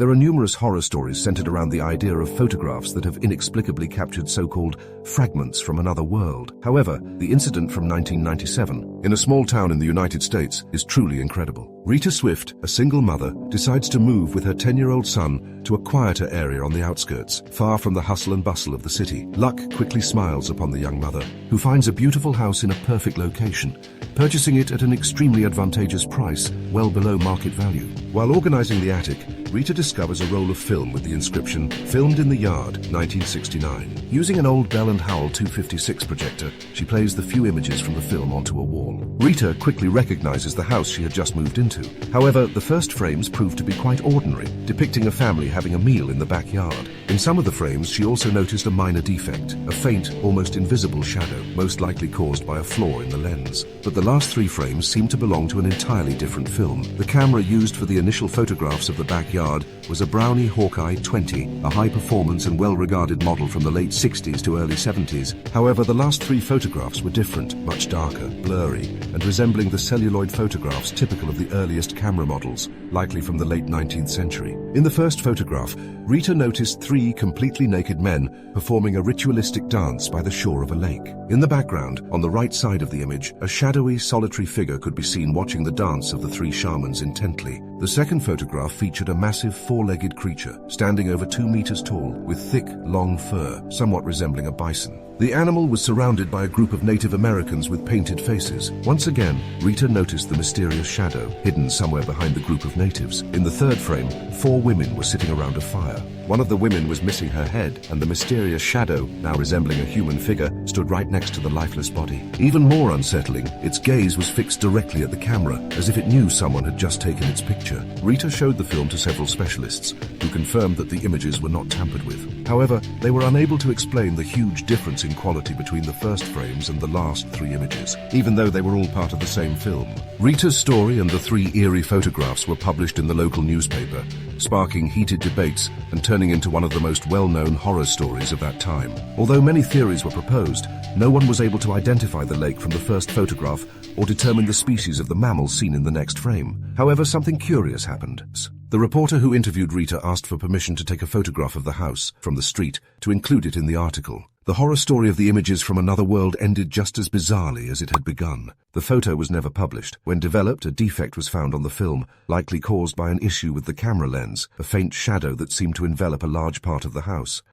There are numerous horror stories centered around the idea of photographs that have inexplicably captured so-called fragments from another world. However, the incident from 1997, in a small town in the United States, is truly incredible. Rita Swift, a single mother, decides to move with her 10-year-old son to a quieter area on the outskirts, far from the hustle and bustle of the city. Luck quickly smiles upon the young mother, who finds a beautiful house in a perfect location, purchasing it at an extremely advantageous price, well below market value. While organizing the attic, Rita discovers a roll of film with the inscription, "Filmed in the Yard, 1969. Using an old Bell & Howell 256 projector, she plays the few images from the film onto a wall. Rita quickly recognizes the house she had just moved into. However, the first frames prove to be quite ordinary, depicting a family having a meal in the backyard. In some of the frames, she also noticed a minor defect, a faint, almost invisible shadow, most likely caused by a flaw in the lens. But the last 3 frames seem to belong to an entirely different film. The camera used for the initial photographs of the backyard was a Brownie Hawkeye 20, a high-performance and well-regarded model from the late 60s to early 70s. However, the last 3 photographs were different, much darker, blurry, and resembling the celluloid photographs typical of the earliest camera models, likely from the late 19th century. In the first photograph, Rita noticed 3 completely naked men performing a ritualistic dance by the shore of a lake. In the background, on the right side of the image, a shadowy, solitary figure could be seen watching the dance of the 3 shamans intently. The second photograph featured a massive 4-legged creature, standing over 2 meters tall, with thick, long fur, somewhat resembling a bison. The animal was surrounded by a group of Native Americans with painted faces. Once again, Rita noticed the mysterious shadow, hidden somewhere behind the group of natives. In the third frame, 4 women were sitting around a fire. One of the women was missing her head, and the mysterious shadow, now resembling a human figure, stood right next to the lifeless body. Even more unsettling, its gaze was fixed directly at the camera, as if it knew someone had just taken its picture. Rita showed the film to several specialists, who confirmed that the images were not tampered with. However, they were unable to explain the huge difference in quality between the first frames and the last 3 images, even though they were all part of the same film. Rita's story and the 3 eerie photographs were published in the local newspaper, sparking heated debates and turning into one of the most well-known horror stories of that time. Although many theories were proposed, no one was able to identify the lake from the first photograph or determine the species of the mammal seen in the next frame. However, something curious happened. The reporter who interviewed Rita asked for permission to take a photograph of the house from the street to include it in the article. The horror story of the images from another world ended just as bizarrely as it had begun. The photo was never published. When developed, a defect was found on the film, likely caused by an issue with the camera lens, a faint shadow that seemed to envelop a large part of the house.